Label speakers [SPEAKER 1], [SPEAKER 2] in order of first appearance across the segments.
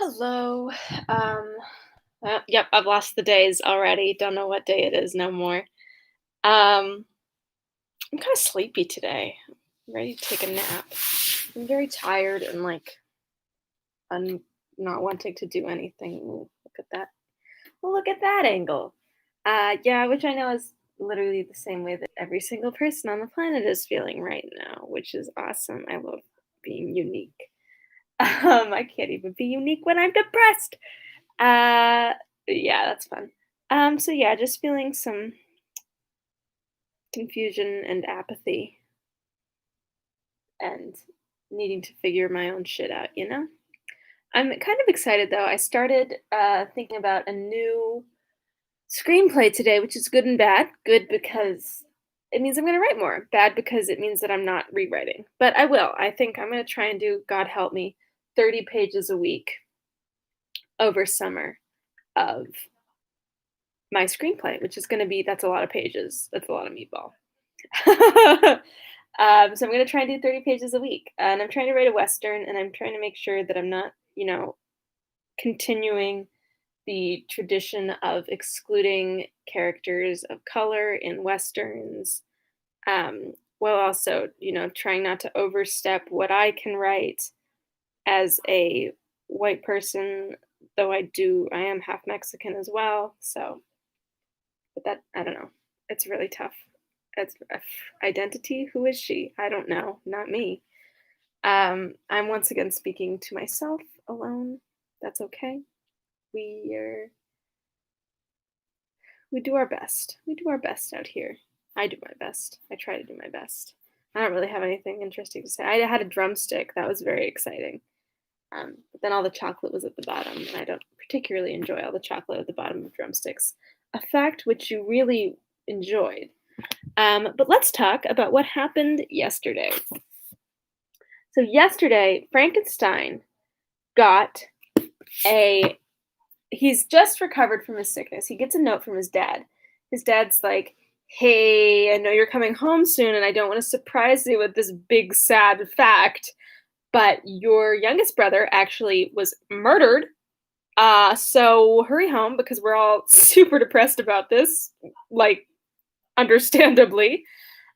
[SPEAKER 1] Hello. Um, yep, I've lost the days already. Don't know what day it is no more. Um, I'm kind of sleepy today. I'm ready to take a nap. I'm very tired and I'm not wanting to do anything. Ooh, look at that. Well, look at that angle. Yeah, which I know is literally the same way that every single person on the planet is feeling right now, which is awesome. I love being unique. I can't even be unique when I'm depressed. Uh, yeah, that's fun. So yeah, just feeling some confusion and apathy and needing to figure my own shit out? I'm kind of excited though. I started thinking about a new screenplay today, which is good and bad. Good because it means I'm going to write more. Bad because it means that I'm not rewriting. But I will. I think I'm going to try and do, God help me, 30 pages a week over summer of my screenplay, which is going to be that's a lot of pages. That's a lot of meatball. So I'm gonna try and do 30 pages a week, and I'm trying to write a western, and I'm trying to make sure that I'm not, continuing the tradition of excluding characters of color in westerns, while also, trying not to overstep what I can write as a white person. Though I am half Mexican as well, so but that I don't know. It's really tough. It's identity. Who is she? I don't know. Not me. I'm once again speaking to myself alone. That's okay. We are we do our best. We do our best out here. I do my best. I try to do my best. I don't really have anything interesting to say. I had a drumstick. That was very exciting. But then all the chocolate was at the bottom, and I don't particularly enjoy all the chocolate at the bottom of drumsticks. A fact which you really enjoyed. But let's talk about what happened yesterday. So yesterday, Frankenstein got a he's just recovered from his sickness. He gets a note from his dad. His dad's like, "Hey, I know you're coming home soon and I don't want to surprise you with this big sad fact, but your youngest brother actually was murdered. So hurry home because we're all super depressed about this, like understandably.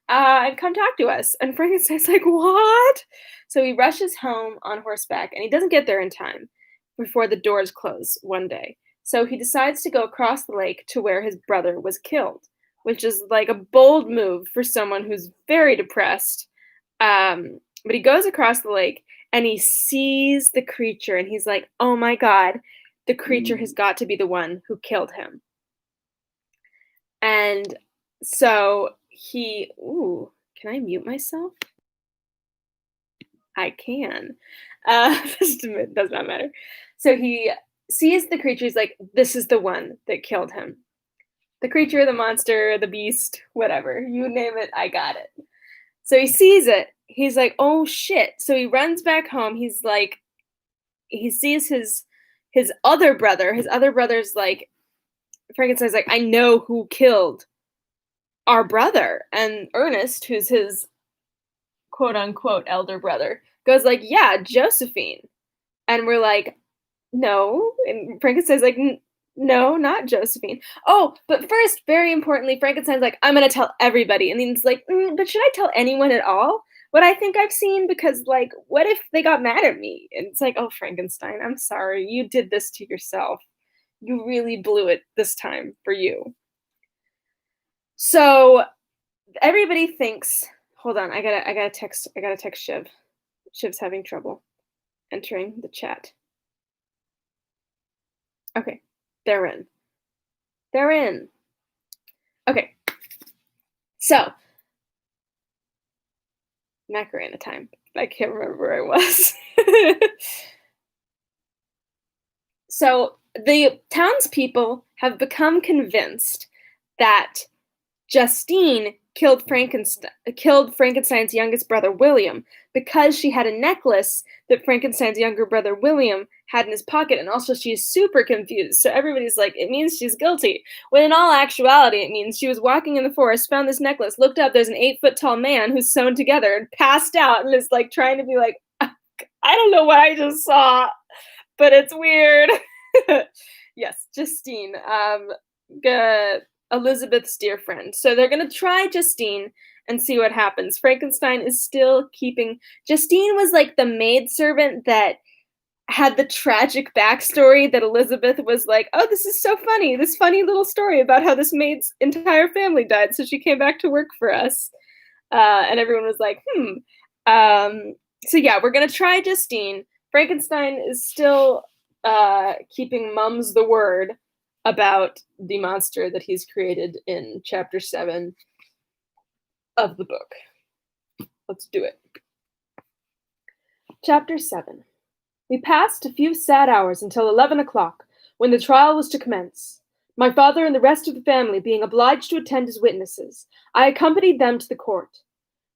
[SPEAKER 1] And come talk to us." And Frankenstein's like, "What?" So he rushes home on horseback and he doesn't get there in time before the doors close one day. So he decides to go across the lake to where his brother was killed, which is like a bold move for someone who's very depressed. But he goes across the lake and he sees the creature and he's like, "Oh my God, the creature has got to be the one who killed him." And so ooh, can I mute myself? I can. This does not matter. So he sees the creature. He's like, "This is the one that killed him. The creature, the monster, the beast, whatever. You name it, I got it." So he sees it. He's like, "Oh shit." So he runs back home. He's like, he sees his other brother. His other brother's like, Frankenstein's like, "I know who killed our brother." And Ernest, who's his quote unquote elder brother, goes like, "Yeah, Josephine." And we're like, "No." And Frankenstein's like, No, not Josephine." Oh, but first, very importantly, Frankenstein's like, "I'm gonna tell everybody." And then he's like, "But should I tell anyone at all? What I think I've seen? Because, like, what if they got mad at me?" And it's like, "Oh, Frankenstein, I'm sorry. You did this to yourself. You really blew it this time for you." So everybody thinks, hold on, I gotta text Shiv. Shiv's having trouble entering the chat. Okay, they're in. They're in. Okay, so Macarena time. I can't remember where I was. So the townspeople have become convinced that Justine killed Frankenstein's youngest brother William because she had a necklace that Frankenstein's younger brother William had in his pocket, and also she's super confused. So everybody's like, it means she's guilty. When in all actuality, it means she was walking in the forest, found this necklace, looked up, there's an 8 foot tall man who's sewn together and passed out and is like trying to be like, "I don't know what I just saw." but it's weird. Yes, Justine, Elizabeth's dear friend. So they're gonna try Justine and see what happens. Frankenstein is still keeping. Justine was like the maidservant that had the tragic backstory that Elizabeth was like, "Oh, this is so funny. This funny little story about how this maid's entire family died, so she came back to work for us." And everyone was like, "Hmm." So yeah, we're gonna try Justine. Frankenstein is still keeping mums the word about the monster that he's created in chapter 7 of the book. Let's do it. Chapter 7. We passed a few sad hours until 11 o'clock, when the trial was to commence. My father and the rest of the family being obliged to attend as witnesses, I accompanied them to the court.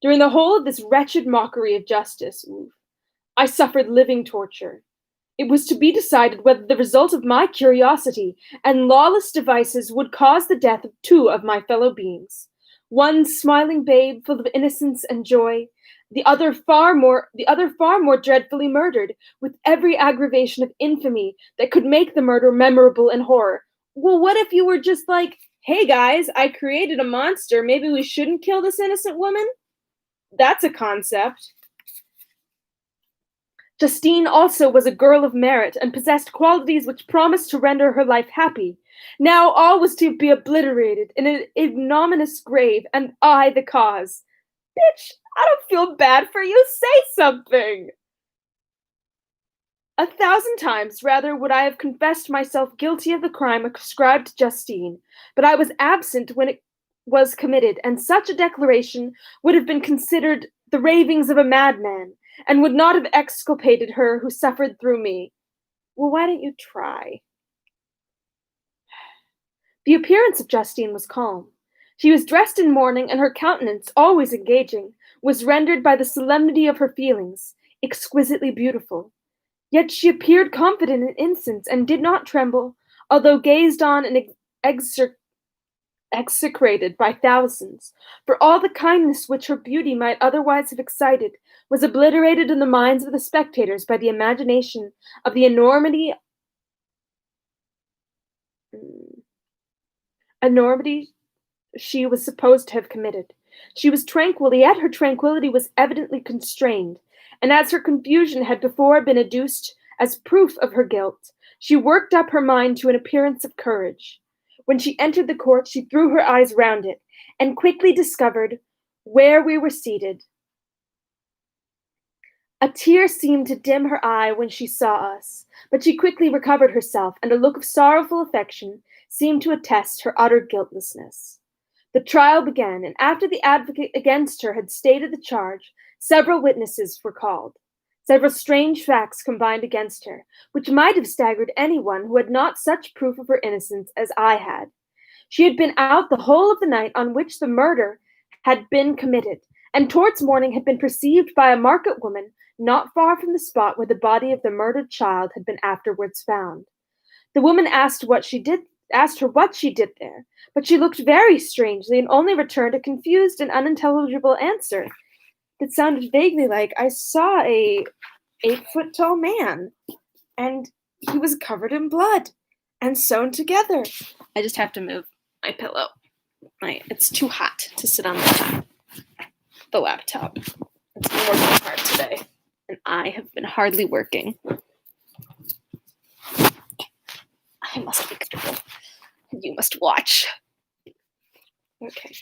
[SPEAKER 1] During the whole of this wretched mockery of justice, I suffered living torture. It was to be decided whether the result of my curiosity and lawless devices would cause the death of two of my fellow beings. One smiling babe full of innocence and joy, the other far more dreadfully murdered, with every aggravation of infamy that could make the murder memorable and horror. Well, what if you were just like, "Hey guys, I created a monster, maybe we shouldn't kill this innocent woman"? That's a concept. Justine also was a girl of merit and possessed qualities which promised to render her life happy. Now all was to be obliterated in an ignominious grave, and I the cause. Bitch, I don't feel bad for you. Say something. 1,000 times rather would I have confessed myself guilty of the crime ascribed to Justine, but I was absent when it was committed, and such a declaration would have been considered the ravings of a madman, and would not have exculpated her who suffered through me. Well, why don't you try? The appearance of Justine was calm. She was dressed in mourning, and her countenance, always engaging, was rendered by the solemnity of her feelings, exquisitely beautiful. Yet she appeared confident and innocent, and did not tremble, although gazed on and execrated by thousands, for all the kindness which her beauty might otherwise have excited was obliterated in the minds of the spectators by the imagination of the enormity she was supposed to have committed. She was tranquil, yet her tranquillity was evidently constrained, and as her confusion had before been adduced as proof of her guilt, she worked up her mind to an appearance of courage. When she entered the court, she threw her eyes round it, and quickly discovered where we were seated. A tear seemed to dim her eye when she saw us, but she quickly recovered herself, and a look of sorrowful affection seemed to attest her utter guiltlessness. The trial began, and after the advocate against her had stated the charge, several witnesses were called. Several strange facts combined against her, which might have staggered anyone who had not such proof of her innocence as I had. She had been out the whole of the night on which the murder had been committed, and towards morning had been perceived by a market woman not far from the spot where the body of the murdered child had been afterwards found. The woman asked her what she did there, but she looked very strangely and only returned a confused and unintelligible answer that sounded vaguely like, "I saw a 8-foot tall man, and he was covered in blood and sewn together." I just have to move my pillow. It's too hot to sit on the laptop. It's been working hard today, and I have been hardly working. I must be comfortable. You must watch. Okay.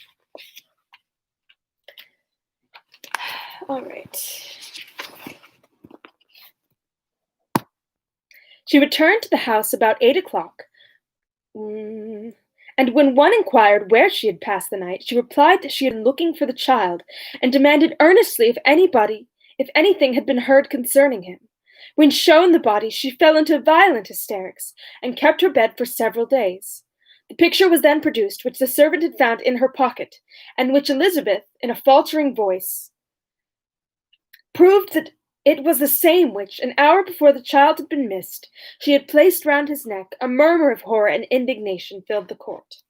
[SPEAKER 1] All right. She returned to the house about 8 o'clock, and when one inquired where she had passed the night, she replied that she had been looking for the child, and demanded earnestly if anything had been heard concerning him. When shown the body, she fell into violent hysterics, and kept her bed for several days. The picture was then produced, which the servant had found in her pocket, and which Elizabeth, in a faltering voice, proved that it was the same which, an hour before the child had been missed, she had placed round his neck. A murmur of horror and indignation filled the court.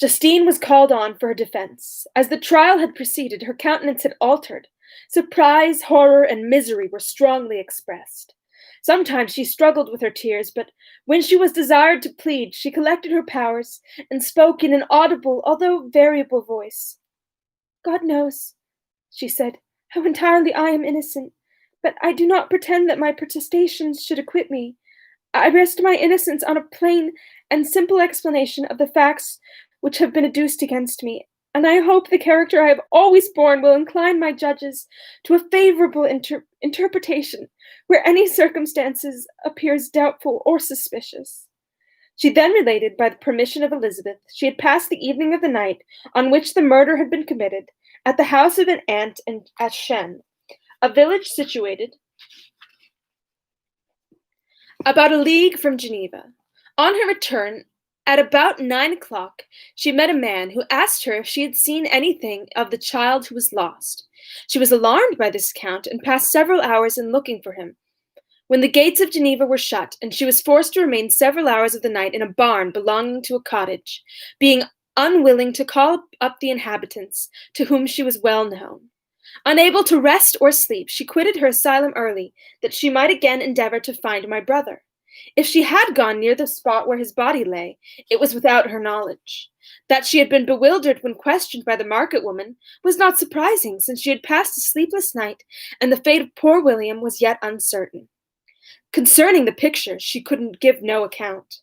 [SPEAKER 1] Justine was called on for her defense. As the trial had proceeded, her countenance had altered. Surprise, horror, and misery were strongly expressed. Sometimes she struggled with her tears, but when she was desired to plead, she collected her powers and spoke in an audible, although variable voice. God knows, she said, how entirely I am innocent, but I do not pretend that my protestations should acquit me. I rest my innocence on a plain and simple explanation of the facts which have been adduced against me, and I hope the character I have always borne will incline my judges to a favorable interpretation where any circumstances appears doubtful or suspicious. She then related, by the permission of Elizabeth, she had passed the evening of the night on which the murder had been committed at the house of an aunt at Shen, a village situated about a league from Geneva. On her return, at about 9 o'clock, she met a man who asked her if she had seen anything of the child who was lost. She was alarmed by this account and passed several hours in looking for him. When the gates of Geneva were shut, and she was forced to remain several hours of the night in a barn belonging to a cottage, being unwilling to call up the inhabitants, to whom she was well known. Unable to rest or sleep, she quitted her asylum early, that she might again endeavor to find my brother. If she had gone near the spot where his body lay, it was without her knowledge. That she had been bewildered when questioned by the market woman was not surprising, since she had passed a sleepless night, and the fate of poor William was yet uncertain. Concerning the picture, she could give no account.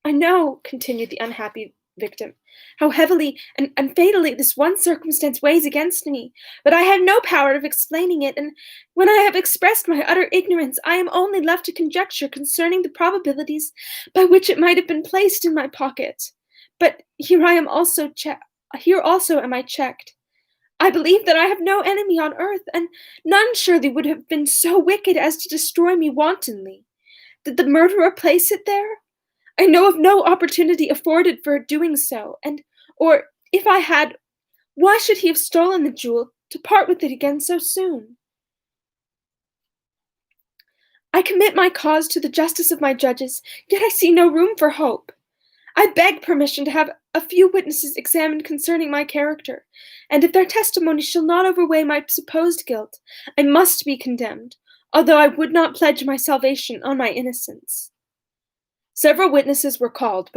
[SPEAKER 1] I know, continued the unhappy victim, how heavily and fatally this one circumstance weighs against me, but I have no power of explaining it, and when I have expressed my utter ignorance, I am only left to conjecture concerning the probabilities by which it might have been placed in my pocket. But here also am I checked. I believe that I have no enemy on earth, and none surely would have been so wicked as to destroy me wantonly. Did the murderer place it there? I know of no opportunity afforded for doing so, or if I had, why should he have stolen the jewel to part with it again so soon? I commit my cause to the justice of my judges, yet I see no room for hope. I beg permission to have a few witnesses examined concerning my character, and if their testimony shall not overweigh my supposed guilt, I must be condemned, although I would not pledge my salvation on my innocence. Several witnesses were called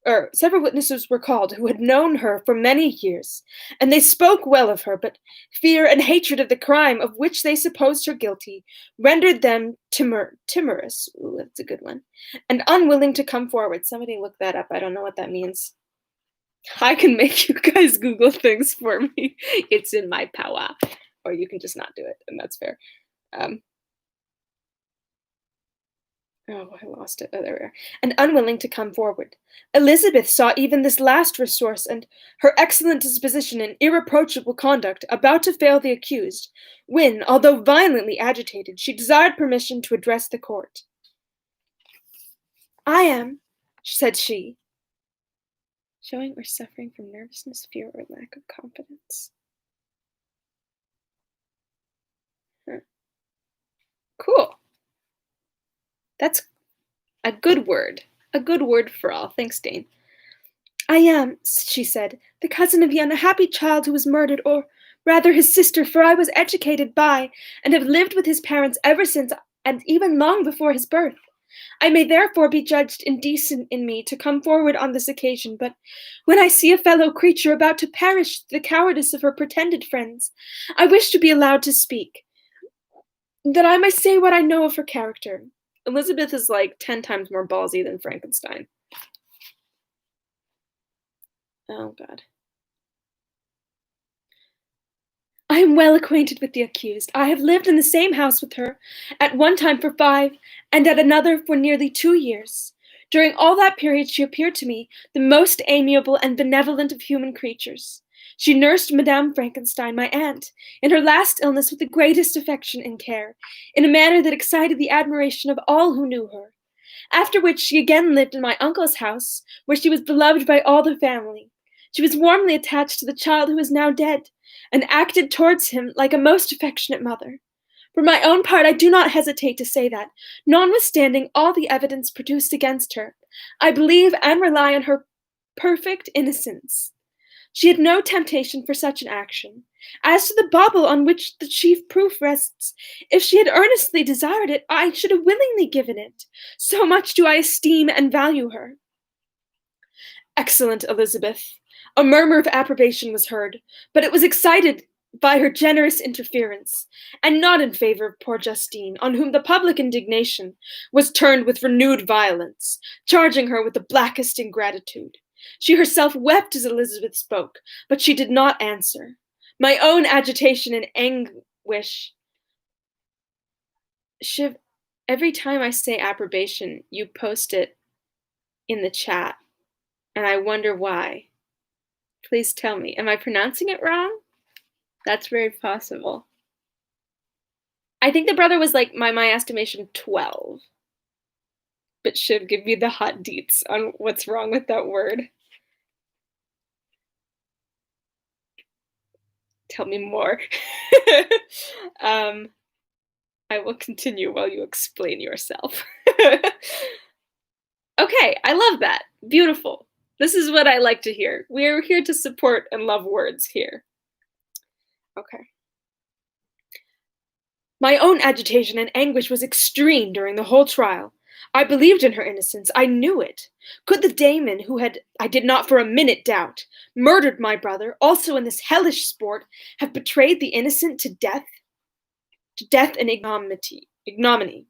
[SPEAKER 1] who had known her for many years, and they spoke well of her, but fear and hatred of the crime of which they supposed her guilty rendered them timorous, ooh, that's a good one, and unwilling to come forward. Somebody look that up. I don't know what that means. I can make you guys Google things for me. It's in my power. Or you can just not do it, and that's fair. I lost it. Oh, there we are. And unwilling to come forward. Elizabeth saw even this last resource, and her excellent disposition and irreproachable conduct about to fail the accused, when, although violently agitated, she desired permission to address the court. I am, said she, showing or suffering from nervousness, fear, or lack of confidence. Cool. That's a good word. A good word for all. Thanks, Dane. I am, she said, the cousin of the unhappy child who was murdered, or rather his sister, for I was educated by and have lived with his parents ever since, and even long before his birth. I may therefore be judged indecent in me to come forward on this occasion, but when I see a fellow creature about to perish through the cowardice of her pretended friends, I wish to be allowed to speak, that I may say what I know of her character. Elizabeth is like 10 times more ballsy than Frankenstein. Oh, God. I am well acquainted with the accused. I have lived in the same house with her, at one time for 5, and at another for nearly 2 years. During all that period she appeared to me the most amiable and benevolent of human creatures. She nursed Madame Frankenstein, my aunt, in her last illness with the greatest affection and care, in a manner that excited the admiration of all who knew her. After which she again lived in my uncle's house, where she was beloved by all the family. She was warmly attached to the child who is now dead, and acted towards him like a most affectionate mother. For my own part, I do not hesitate to say that, notwithstanding all the evidence produced against her, I believe and rely on her perfect innocence. She had no temptation for such an action, As to the bauble on which the chief proof rests, if she had earnestly desired it, I should have willingly given it. So much do I esteem and value her. Excellent, Elizabeth. A murmur of approbation was heard, but it was excited by her generous interference, and not in favor of poor Justine, on whom the public indignation was turned with renewed violence, charging her with the blackest ingratitude. She herself wept as Elizabeth spoke, but she did not answer. My own agitation and anguish. Shiv, every time I say approbation, you post it in the chat, and I wonder why. Please tell me. Am I pronouncing it wrong? That's very possible. I think the brother was like, my estimation, 12. But Shiv, give me the hot deets on what's wrong with that word. Tell me more. I will continue while you explain yourself. Okay, I love that. Beautiful. This is what I like to hear. We're here to support and love words here. Okay. My own agitation and anguish was extreme during the whole trial. I believed in her innocence. I knew it. Could the Damon, who had, I did not for a minute doubt, murdered my brother, also in this hellish sport, have betrayed the innocent to death? To death and ignominy.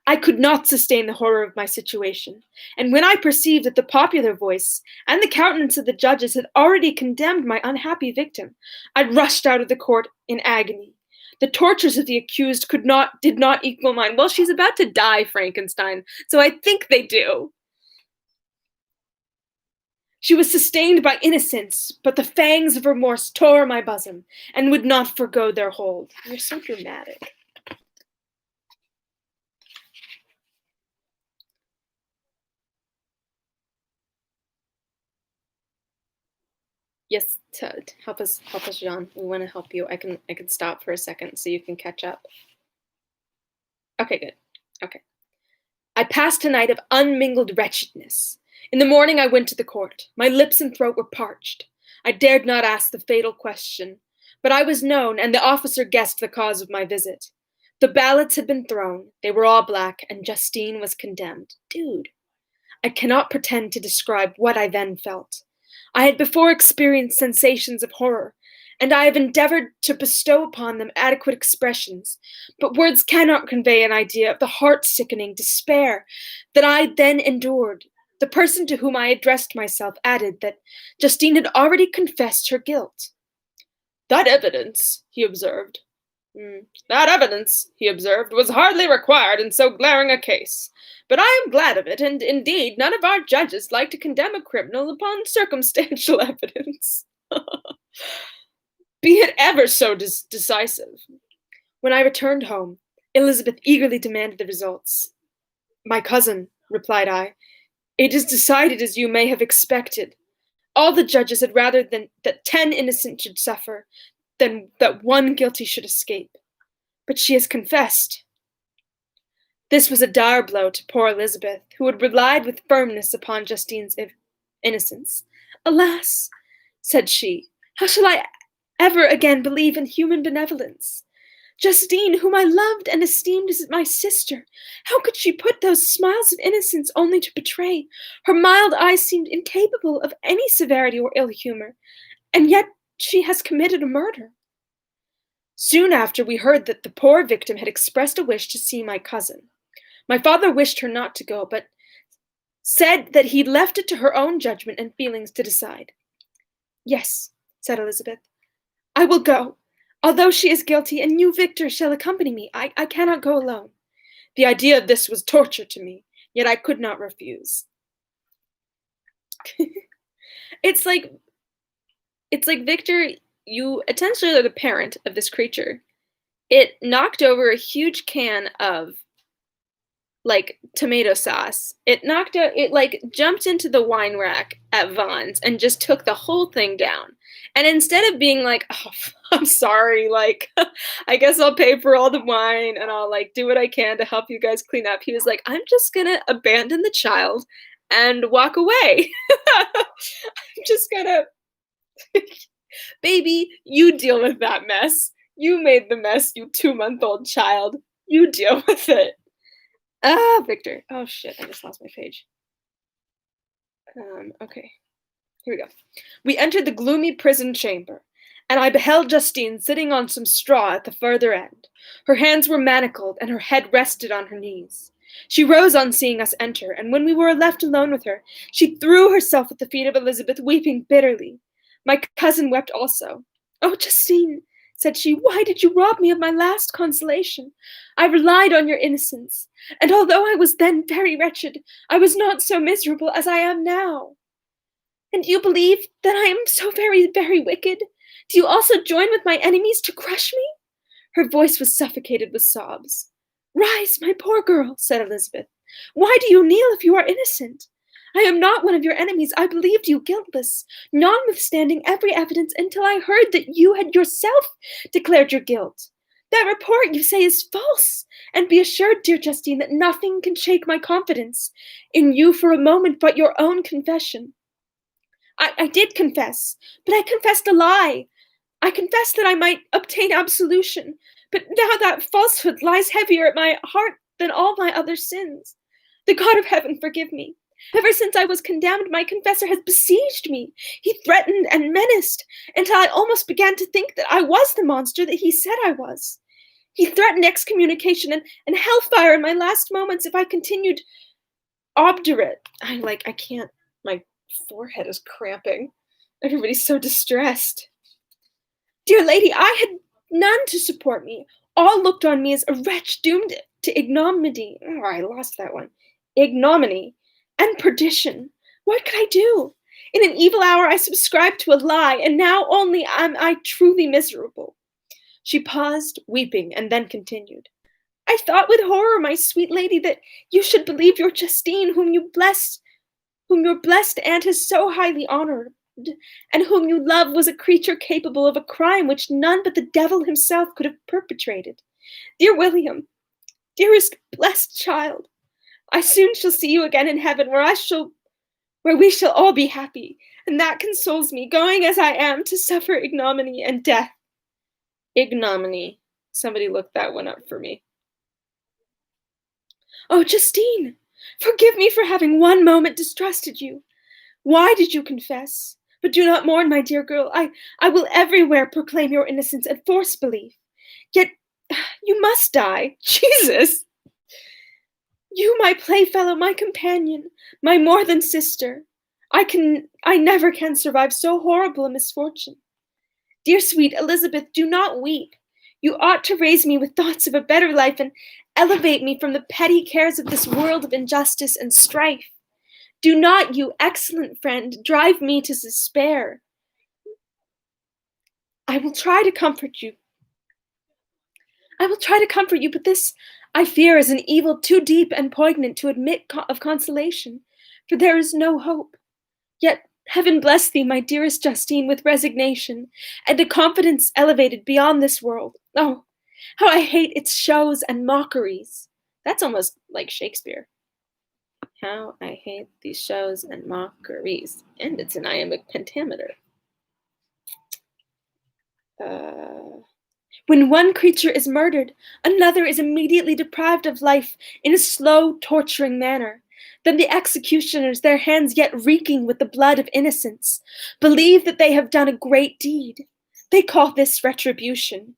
[SPEAKER 1] I could not sustain the horror of my situation, and when I perceived that the popular voice and the countenance of the judges had already condemned my unhappy victim, I rushed out of the court in agony. The tortures of the accused did not equal mine. Well, she's about to die, Frankenstein, so I think they do. She was sustained by innocence, but the fangs of remorse tore my bosom and would not forgo their hold. You're so dramatic. Yes, to help us, Jean. We want to help you. I can stop for a second so you can catch up. Okay, good. Okay. I passed a night of unmingled wretchedness. In the morning I went to the court. My lips and throat were parched. I dared not ask the fatal question, but I was known, and the officer guessed the cause of my visit. The ballots had been thrown. They were all black, and Justine was condemned. Dude, I cannot pretend to describe what I then felt. I had before experienced sensations of horror, and I have endeavored to bestow upon them adequate expressions, but words cannot convey an idea of the heart-sickening despair that I then endured. The person to whom I addressed myself added that Justine had already confessed her guilt. That evidence, he observed, was hardly required in so glaring a case. But I am glad of it, and indeed none of our judges like to condemn a criminal upon circumstantial evidence, be it ever so decisive. When I returned home, Elizabeth eagerly demanded the results. My cousin, replied I, it is decided as you may have expected. All the judges had rather than that 10 innocent should suffer than that one guilty should escape. But she has confessed. This was a dire blow to poor Elizabeth, who had relied with firmness upon Justine's innocence. Alas, said she, how shall I ever again believe in human benevolence? Justine, whom I loved and esteemed as my sister, how could she put those smiles of innocence only to betray? Her mild eyes seemed incapable of any severity or ill humor, and yet she has committed a murder. Soon after, we heard that the poor victim had expressed a wish to see my cousin. My father wished her not to go, but said that he left it to her own judgment and feelings to decide. Yes, said Elizabeth, I will go, although she is guilty, and you, Victor, shall accompany me. I cannot go alone. The idea of this was torture to me, yet I could not refuse. It's like Victor, you essentially are the parent of this creature. It knocked over a huge can of tomato sauce. It jumped into the wine rack at Vaughn's and just took the whole thing down. And instead of being like, oh, I'm sorry, I guess I'll pay for all the wine and I'll do what I can to help you guys clean up, he was like, I'm just gonna abandon the child and walk away. I'm just gonna Baby, you deal with that mess. You made the mess, you 2-month-old child. You deal with it. Ah, Victor. Oh shit, I just lost my page. Okay. Here we go. We entered the gloomy prison chamber, and I beheld Justine sitting on some straw at the further end. Her hands were manacled, and her head rested on her knees. She rose on seeing us enter, and when we were left alone with her, she threw herself at the feet of Elizabeth, weeping bitterly. My cousin wept also. "Oh, Justine," said she, "why did you rob me of my last consolation? I relied on your innocence, and although I was then very wretched, I was not so miserable as I am now." "And do you believe that I am so very, very wicked? Do you also join with my enemies to crush me?" Her voice was suffocated with sobs. "Rise, my poor girl," said Elizabeth. "Why do you kneel if you are innocent? I am not one of your enemies. I believed you guiltless, notwithstanding every evidence, until I heard that you had yourself declared your guilt. That report, you say, is false. And be assured, dear Justine, that nothing can shake my confidence in you for a moment but your own confession. I did confess, but I confessed a lie. I confessed that I might obtain absolution, but now that falsehood lies heavier at my heart than all my other sins. The God of heaven forgive me. Ever since I was condemned, my confessor has besieged me. He threatened and menaced, until I almost began to think that I was the monster that he said I was. He threatened excommunication and hellfire in my last moments if I continued obdurate. I can't, my forehead is cramping. Everybody's so distressed. Dear lady, I had none to support me. All looked on me as a wretch doomed to ignominy. Oh, I lost that one. Ignominy and perdition. What could I do? In an evil hour I subscribed to a lie, and now only am I truly miserable. She paused, weeping, and then continued. I thought with horror, my sweet lady, that you should believe your Justine, whom your blessed aunt has so highly honored, and whom you love, was a creature capable of a crime which none but the devil himself could have perpetrated. Dear William, dearest blessed child, I soon shall see you again in heaven, where we shall all be happy, and that consoles me, going as I am to suffer ignominy and death. Ignominy. Somebody look that one up for me. Oh, Justine, forgive me for having one moment distrusted you. Why did you confess? But do not mourn, my dear girl. I will everywhere proclaim your innocence and force belief. Yet you must die. Jesus! You, my playfellow, my companion, my more than sister. I never can survive so horrible a misfortune. Dear sweet Elizabeth, do not weep. You ought to raise me with thoughts of a better life and elevate me from the petty cares of this world of injustice and strife. Do not, you excellent friend, drive me to despair. I will try to comfort you. But this, I fear, is an evil too deep and poignant to admit of consolation, for there is no hope. Yet heaven bless thee, my dearest Justine, with resignation, and a confidence elevated beyond this world. Oh, how I hate its shows and mockeries. That's almost like Shakespeare. How I hate these shows and mockeries. And it's an iambic pentameter. When one creature is murdered, another is immediately deprived of life in a slow, torturing manner. Then the executioners, their hands yet reeking with the blood of innocents, believe that they have done a great deed. They call this retribution.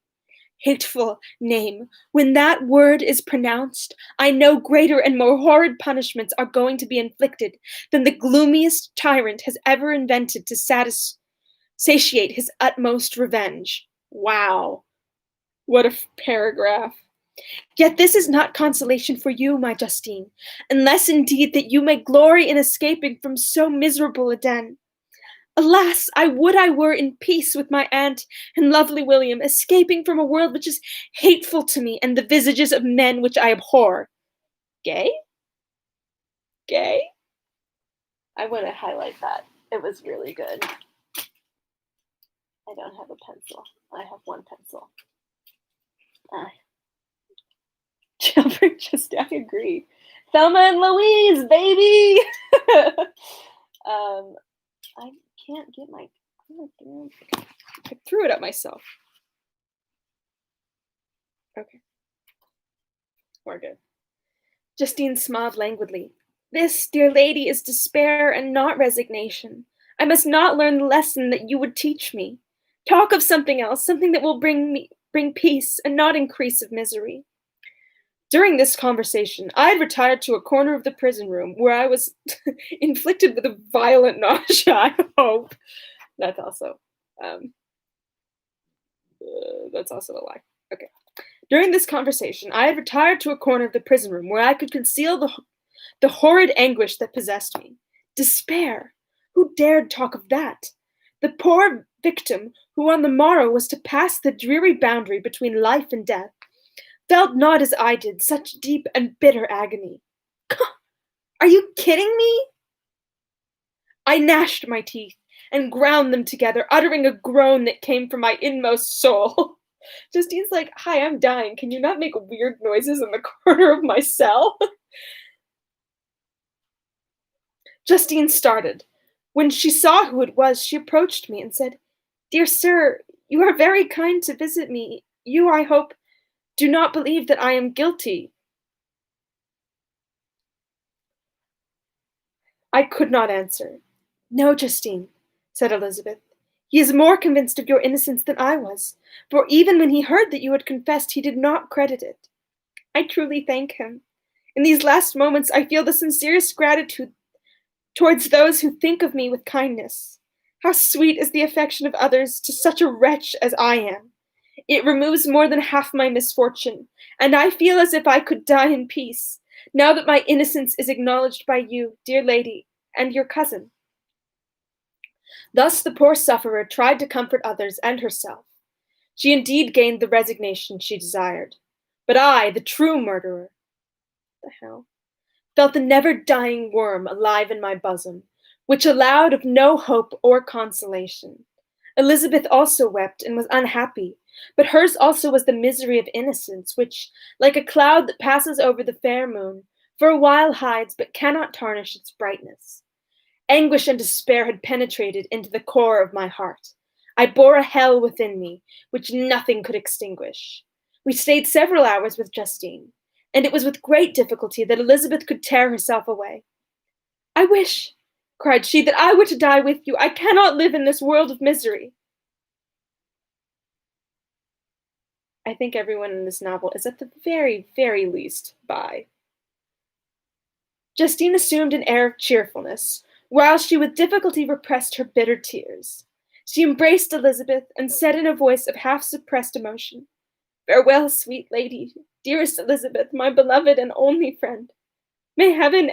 [SPEAKER 1] Hateful name. When that word is pronounced, I know greater and more horrid punishments are going to be inflicted than the gloomiest tyrant has ever invented to satiate his utmost revenge. Wow. What a paragraph. Yet this is not consolation for you, my Justine, unless indeed that you may glory in escaping from so miserable a den. Alas, I would I were in peace with my aunt and lovely William, escaping from a world which is hateful to me and the visages of men which I abhor. Gay? Gay? I want to highlight that. It was really good. I don't have a pencil. I have one pencil. Gilbert, just I agree. Thelma and Louise, baby! I can't get my... I threw it at myself. Okay, we're good. Justine smiled languidly. This, dear lady, is despair and not resignation. I must not learn the lesson that you would teach me. Talk of something else, something that will bring peace and not increase of misery. During this conversation, I had retired to a corner of the prison room where I was inflicted with a violent nausea, I hope. That's also, um, that's also a lie. Okay. During this conversation, I had retired to a corner of the prison room where I could conceal the horrid anguish that possessed me. Despair! Who dared talk of that? The poor victim, who on the morrow was to pass the dreary boundary between life and death, felt not as I did such deep and bitter agony. Are you kidding me? I gnashed my teeth and ground them together, uttering a groan that came from my inmost soul. Justine's like, hi, I'm dying. Can you not make weird noises in the corner of my cell? Justine started. When she saw who it was, she approached me and said, Dear sir, you are very kind to visit me. You, I hope, do not believe that I am guilty. I could not answer. No, Justine, said Elizabeth. He is more convinced of your innocence than I was, for even when he heard that you had confessed, he did not credit it. I truly thank him. In these last moments, I feel the sincerest gratitude towards those who think of me with kindness. How sweet is the affection of others to such a wretch as I am. It removes more than half my misfortune, and I feel as if I could die in peace, now that my innocence is acknowledged by you, dear lady, and your cousin. Thus the poor sufferer tried to comfort others and herself. She indeed gained the resignation she desired. But I, the true murderer, the hell, felt the never-dying worm alive in my bosom, which allowed of no hope or consolation. Elizabeth also wept and was unhappy, but hers also was the misery of innocence, which, like a cloud that passes over the fair moon, for a while hides but cannot tarnish its brightness. Anguish and despair had penetrated into the core of my heart. I bore a hell within me, which nothing could extinguish. We stayed several hours with Justine, and it was with great difficulty that Elizabeth could tear herself away. I wish, cried she, that I were to die with you. I cannot live in this world of misery. I think everyone in this novel is at the very, very least bi. Justine assumed an air of cheerfulness, while she with difficulty repressed her bitter tears. She embraced Elizabeth and said in a voice of half-suppressed emotion, Farewell, sweet lady, dearest Elizabeth, my beloved and only friend. May heaven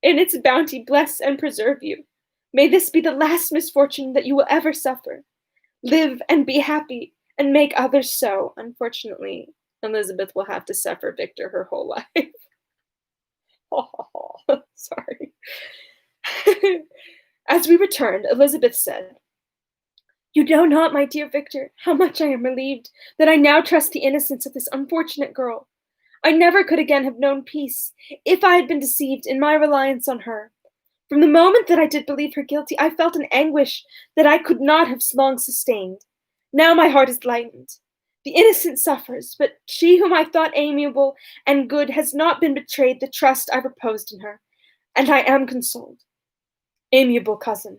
[SPEAKER 1] in its bounty bless and preserve you. May this be the last misfortune that you will ever suffer. Live and be happy, and make others so. Unfortunately, Elizabeth will have to suffer Victor her whole life. Oh, sorry. As we returned, Elizabeth said, You know not, my dear Victor, how much I am relieved that I now trust the innocence of this unfortunate girl. I never could again have known peace if I had been deceived in my reliance on her. From the moment that I did believe her guilty, I felt an anguish that I could not have long sustained. Now my heart is lightened. The innocent suffers, but she whom I thought amiable and good has not been betrayed the trust I reposed in her, and I am consoled. Amiable cousin,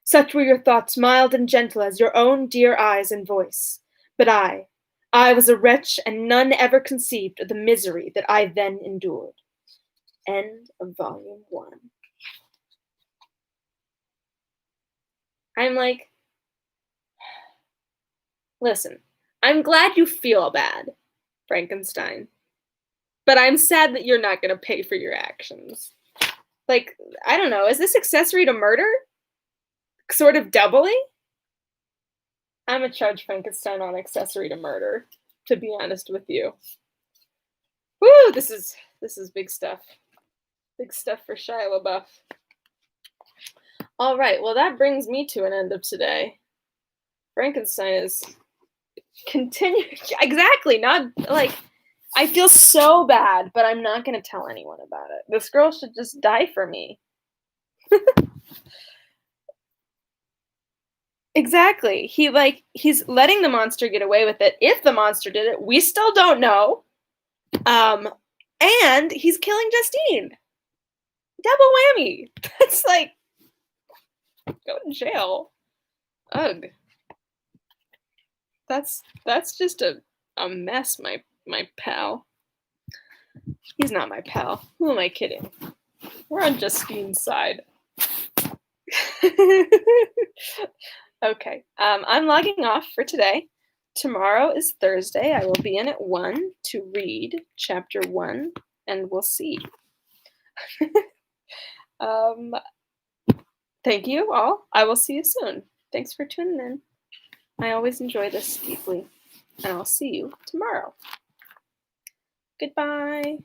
[SPEAKER 1] such were your thoughts, mild and gentle as your own dear eyes and voice. But I was a wretch, and none ever conceived of the misery that I then endured. End of volume 1. I'm like, listen, I'm glad you feel bad, Frankenstein, but I'm sad that you're not going to pay for your actions. Like, I don't know, is this accessory to murder? Sort of doubly? I'm gonna charge Frankenstein on accessory to murder, to be honest with you. Woo, this is big stuff. Big stuff for Shia LaBeouf. All right, well, that brings me to an end of today. Frankenstein is continuing. Exactly, not like, I feel so bad, but I'm not going to tell anyone about it. This girl should just die for me. Exactly. He's letting the monster get away with it. If the monster did it, we still don't know. Um, and he's killing Justine. Double whammy. That's like go to jail. Ugh. That's just a mess, my pal. He's not my pal. Who am I kidding? We're on Justine's side. Okay. I'm logging off for today. Tomorrow is Thursday. I will be in at 1 to read chapter 1, and we'll see. um, Thank you all. I will see you soon. Thanks for tuning in. I always enjoy this deeply, and I'll see you tomorrow. Goodbye.